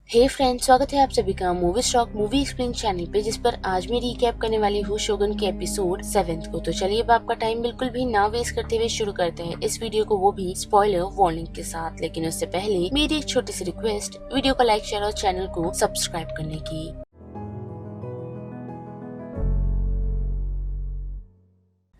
हे friends, स्वागत है आप सभी का movie stock movie explain channel पे, जिस पर आज मैं रिकैप करने वाली हूँ शोगन के एपिसोड 7 को। तो चलिए अब आपका टाइम बिल्कुल भी ना वेस्ट करते हुए शुरू करते हैं इस वीडियो को, वो भी स्पॉइलर वार्निंग के साथ। लेकिन उससे पहले मेरी एक छोटी सी रिक्वेस्ट, वीडियो को लाइक शेयर और चैनल को सब्सक्राइब करने की।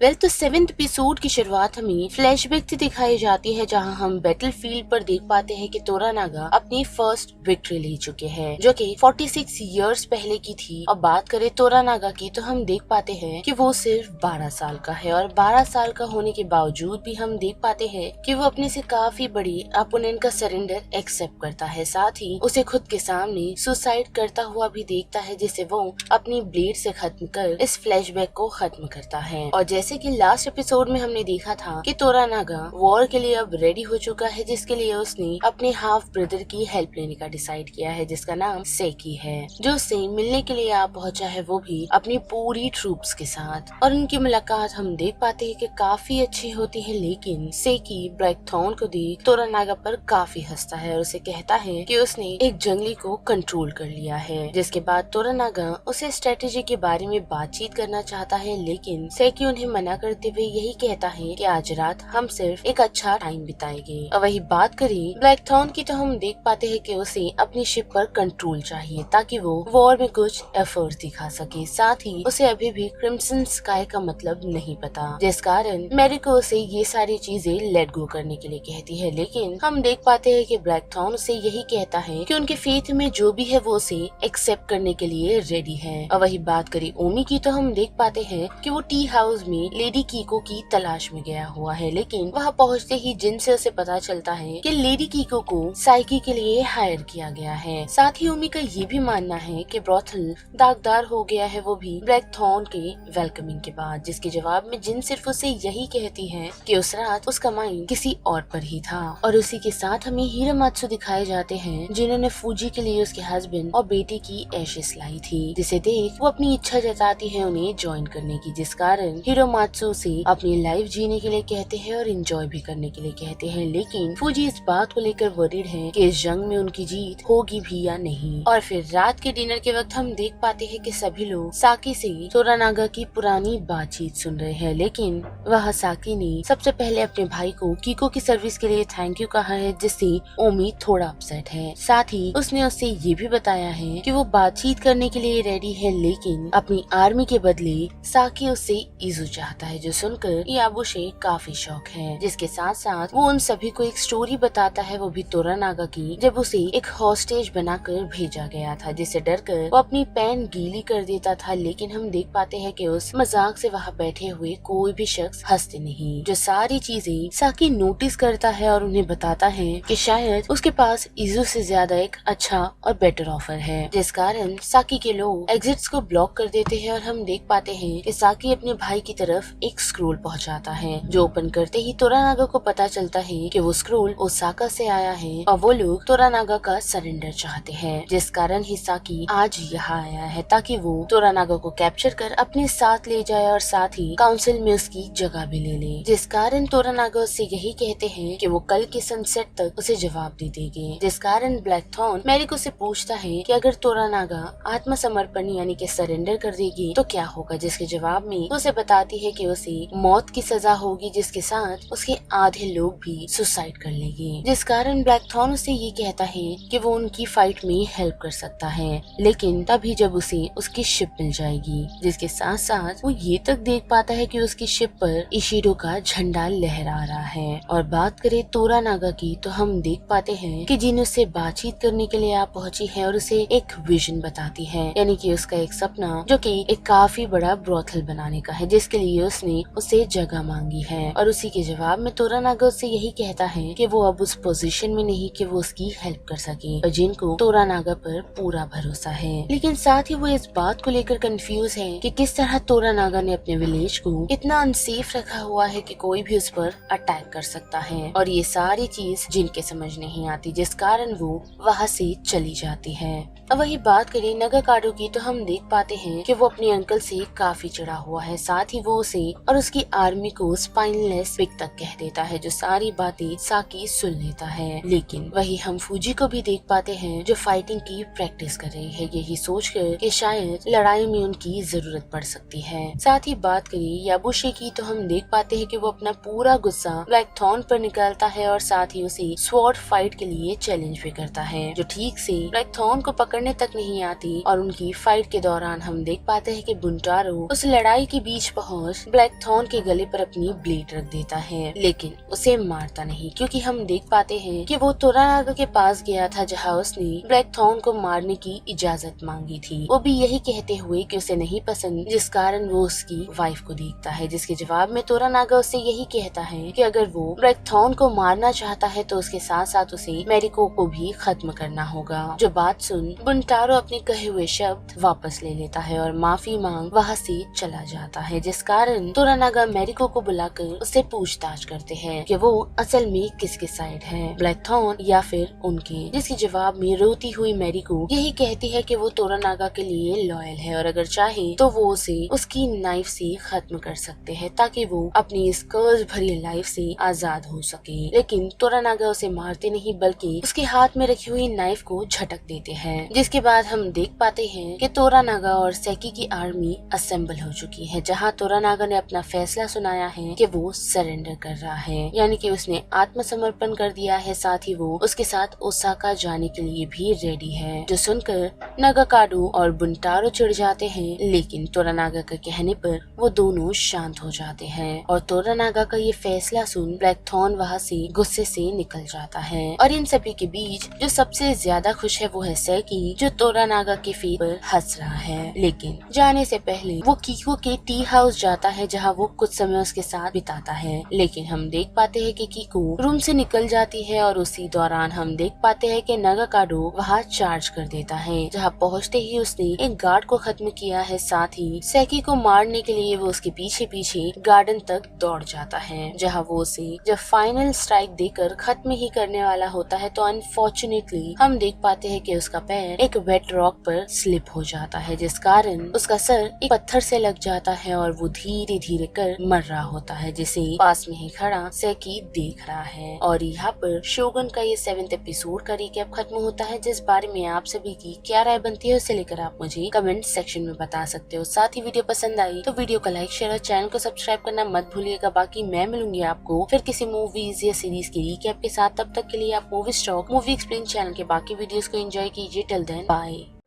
तो 7th एपिसोड की शुरुआत हमें फ्लैशबैक से दिखाई जाती है, जहां हम बैटलफील्ड पर देख पाते हैं कि तोरानागा अपनी फर्स्ट विक्ट्री ले चुके हैं, जो कि 46 इयर्स पहले की थी। और बात करें तोरानागा की, तो हम देख पाते हैं कि वो सिर्फ 12 साल का है, और 12 साल का होने के बावजूद भी हम देख पाते हैं कि वो अपने से काफी बड़ी अपोनेंट का सरेंडर एक्सेप्ट करता है। साथ ही उसे खुद के सामने सुसाइड करता हुआ भी देखता है, जिसे वो अपनी ब्लेड से खत्म कर इस फ्लैशबैक को खत्म करता है। और जैसे कि लास्ट एपिसोड में हमने देखा था कि तोरानागा वॉर के लिए अब रेडी हो चुका है, जिसके लिए उसने अपने हाफ ब्रदर की हेल्प लेने का डिसाइड किया है, जिसका नाम सेकी है, जो उससे मिलने के लिए आ पहुंचा है, वो भी अपनी पूरी ट्रूप्स के साथ। और उनकी मुलाकात हम देख पाते हैं कि काफी अच्छी होती है, लेकिन सेकी ब्लैकथॉर्न को देख तोरानागा पर काफी हंसता है और उसे कहता है कि उसने एक जंगली को कंट्रोल कर लिया है। जिसके बाद तोरानागा उसे स्ट्रेटेजी के बारे में बातचीत करना चाहता है, लेकिन सेकी उन्हें मना करते हुए यही कहता है कि आज रात हम सिर्फ एक अच्छा टाइम बिताएंगे। और वही बात करें ब्लैकथॉर्न की, तो हम देख पाते हैं कि उसे अपनी शिप पर कंट्रोल चाहिए ताकि वो वॉर में कुछ एफर्ट्स दिखा सके। साथ ही उसे अभी भी क्रिम्सन स्काई का मतलब नहीं पता, जिस कारण मेरिको उसे ये सारी चीजें लेट गो करने के लिए कहती है। लेकिन हम देख पाते हैं कि ब्लैकथॉर्न उसे यही कहता है कि उनके फेथ में जो भी है वो उसे एक्सेप्ट करने के लिए रेडी है। और वही बात करें ओमी की, तो हम देख पाते हैं कि वो टी हाउस में लेडी कीको की तलाश में गया हुआ है, लेकिन वहां पहुंचते ही जिन से उसे पता चलता है कि लेडी कीको को साइकी के लिए हायर किया गया है। साथ ही ओमी का ये भी मानना है कि ब्रॉथल दागदार हो गया है, वो भी ब्लैकथॉर्न के वेलकमिंग के बाद, जिसके जवाब में जिन सिर्फ उसे यही कहती है कि उस रात उसका माइंड किसी और पर ही था। और उसी के साथ हमें हिरामात्सु दिखाए जाते हैं, जिन्होंने फूजी के लिए उसके हस्बैंड और बेटे की एशेस लाई थी, जिसे देख वो अपनी इच्छा जताती है उन्हें ज्वाइन करने की, जिस कारण हिरामात्सु से अपनी लाइफ जीने के लिए कहते हैं और एंजॉय भी करने के लिए कहते हैं। लेकिन फूजी इस बात को लेकर वरीड है कि इस जंग में उनकी जीत होगी भी या नहीं। और फिर रात के डिनर के वक्त हम देख पाते हैं कि सभी लोग साकी से तोरानागा की पुरानी बातचीत सुन रहे हैं, लेकिन वह साकी ने सबसे पहले अपने भाई को कीको की सर्विस के लिए थैंक यू कहा है, जिससे ओमी थोड़ा अपसेट है। साथ ही उसने उससे ये भी बताया है कि वो बातचीत करने के लिए रेडी है, लेकिन अपनी आर्मी के बदले साकी उससे इजू चाहता है, जो सुनकर याबुशे काफी शौक है। जिसके साथ साथ वो उन सभी को एक स्टोरी बताता है, वो भी तोरानागा की, जब उसे एक हॉस्टेज बनाकर भेजा गया था, जिससे डरकर वो अपनी पैन गीली कर देता था। लेकिन हम देख पाते हैं कि उस मजाक से वहाँ बैठे हुए कोई भी शख्स हंसते नहीं, जो सारी चीजें साकी नोटिस करता है और उन्हें बताता है कि शायद उसके पास इजू से ज्यादा एक अच्छा और बेटर ऑफर है, जिस कारण साकी के लोग एग्जिट्स को ब्लॉक कर देते हैं। और हम देख पाते हैं कि साकी अपने भाई की तरफ एक स्क्रोल पहुंचाता है, जो ओपन करते ही तोरानागा को पता चलता है कि वो स्क्रोल ओसाका से आया है और वो लोग तोरानागा का सरेंडर चाहते हैं, जिस कारण ही साकी आज यहाँ आया है ताकि वो तोरानागा को कैप्चर कर अपने साथ ले जाए और साथ ही काउंसिल में उसकी जगह भी ले ले। जिस कारण तोरानागा उससे यही कहते हैं कि वो कल के सनसेट तक उसे जवाब दे देंगे, जिस कारण ब्लैकथॉर्न मेरिको से पूछता है कि अगर तोरानागा आत्मसमर्पण यानी कि सरेंडर कर देगी तो क्या होगा, जिसके जवाब में उसे बताती है कि उसे मौत की सजा होगी, जिसके साथ उसके आधे लोग भी सुसाइड कर लेंगे। जिस कारण ब्लैकथॉर्न उसे ये कहता है कि वो उनकी फाइट में हेल्प कर सकता है, लेकिन तभी जब उसे उसकी शिप मिल जाएगी। जिसके साथ साथ वो ये तक देख पाता है कि उसकी शिप पर इशिडो का झंडा लहरा रहा है। और बात करें तोरानागा की, तो हम देख पाते हैं कि जिन उससे बातचीत करने के लिए आप पहुंची है और उसे एक विजन बताती है, यानी कि उसका एक सपना, जो कि एक काफी बड़ा ब्रोथल बनाने का है, जिसके लिए उसने उसे जगह मांगी है। और उसी के जवाब में तोरानागा उससे यही कहता है कि वो अब उस पोजीशन में नहीं कि वो उसकी हेल्प कर सके, और जिनको तोरानागा पर पूरा भरोसा है। लेकिन साथ ही वो इस बात को लेकर कंफ्यूज है कि किस तरह तोरानागा ने अपने विलेज को इतना अनसेफ रखा हुआ है कि कोई भी उस पर अटैक कर सकता है। और ये सारी चीज जिनके समझ नहीं आती, जिस कारण वो वहाँ से चली जाती है। अब वही बात करें नगाकाडो की, तो हम देख पाते हैं कि वो अपने अंकल से काफी चिढ़ा हुआ है। साथ ही वो उसे और उसकी आर्मी को स्पाइनलेस पिग तक कह देता है, जो सारी बातें साकी सुन लेता है। लेकिन वही हम फूजी को भी देख पाते हैं जो फाइटिंग की प्रैक्टिस कर रही है, यही सोचकर कि शायद लड़ाई में उनकी जरूरत पड़ सकती है। साथ ही बात करें याबुशे की तो हम देख पाते हैं कि वो अपना पूरा गुस्सा ब्लैकथॉर्न पर निकालता है और साथ ही उसे स्वॉर्ड फाइट के लिए चैलेंज भी करता है, जो ठीक से ब्लैकथॉर्न को पकड़ने तक नहीं आती। और उनकी फाइट के दौरान हम देख पाते हैं कि बुंटारो उस लड़ाई के बीच पहुंच ब्लैकथॉर्न के गले पर अपनी ब्लेड रख देता है, लेकिन उसे मारता नहीं, क्योंकि हम देख पाते हैं कि वो तोरानागा के पास गया था जहां उसने ब्लैकथॉर्न को मारने की इजाजत मांगी थी, वो भी यही कहते हुए कि उसे नहीं पसंद, जिस कारण वो उसकी वाइफ को देखता है। जिसके जवाब में तोरानागा उससे यही कहता है कि अगर वो ब्लैकथॉर्न को मारना चाहता है तो उसके साथ साथ उसे मेरिको को भी खत्म करना होगा। जो बात सुन बुंटारो अपने कहे हुए शब्द वापस ले लेता है और माफी मांग वहाँ से चला जाता है, जिस कारण तोरानागा मेरिको को बुलाकर उससे पूछताछ करते हैं कि वो असल में किसके साइड है, ब्लैकथॉर्न या फिर उनके। जिसके जवाब में रोती हुई मेरिको यही कहती है कि वो तोरानागा के लिए लॉयल है और अगर चाहे तो वो उसे उसकी नाइफ से खत्म कर सकते हैं ताकि वो अपनी इस कर्ज भरी लाइफ से आजाद हो सके। लेकिन तोरानागा उसे मारते नहीं बल्कि उसके हाथ में रखी हुई नाइफ को झटक देते हैं, जिसके बाद हम देख पाते हैं कि तोरानागा और सेकी की आर्मी असेंबल हो चुकी है, जहां तोरानागा ने अपना फैसला सुनाया है कि वो सरेंडर कर रहा है, यानी कि उसने आत्मसमर्पण कर दिया है। साथ ही वो उसके साथ ओसाका जाने के लिए भी रेडी है, जो सुनकर नागाकाडो और बुंटारो चिढ़ जाते हैं। लेकिन तोरानागा के कहने पर वो दोनों शांत हो जाते हैं और तोरानागा का ये फैसला सुन ब्लैकथॉर्न वहाँ से गुस्से से निकल जाता है। और इन सभी के बीच जो सबसे ज्यादा खुश है वो है सेकी, जो तोरानागा के फेस पर हंस रहा है। लेकिन जाने से पहले वो कीको के टी हाउस जाता है जहाँ वो कुछ समय उसके साथ बिताता है। लेकिन हम देख पाते हैं कि कीको रूम से निकल जाती है और उसी दौरान हम देख पाते हैं कि नागाकाडो वहाँ चार्ज कर देता है, जहाँ पहुँचते ही उसने एक गार्ड को खत्म किया है। साथ ही सेकी को मारने के लिए वो उसके पीछे पीछे गार्डन तक दौड़ जाता है, जहाँ वो उसे जब फाइनल स्ट्राइक देकर खत्म ही करने वाला होता है तो अनफॉर्चुनेटली हम देख पाते हैं कि उसका पैर एक वेट रॉक पर स्लिप हो जाता है, जिस कारण उसका सर एक पत्थर से लग जाता है और वो धीरे धीरे कर मर रहा होता है, जिसे पास में ही खड़ा सेकी देख रहा है। और यहाँ पर शोगुन का ये 7th एपिसोड का रिकैप खत्म होता है, जिस बारे में आप सभी की क्या राय बनती है उसे लेकर आप मुझे कमेंट सेक्शन में बता सकते हो। साथ ही वीडियो पसंद आई तो वीडियो को लाइक शेयर और चैनल को सब्सक्राइब करना मत भूलिएगा। बाकी मैं मिलूंगी आपको फिर किसी मूवीज या सीरीज के रिकैप के साथ। तब तक के लिए आप movie stock movie explain channel के बाकी वीडियोस को एंजॉय कीजिए। Till then bye.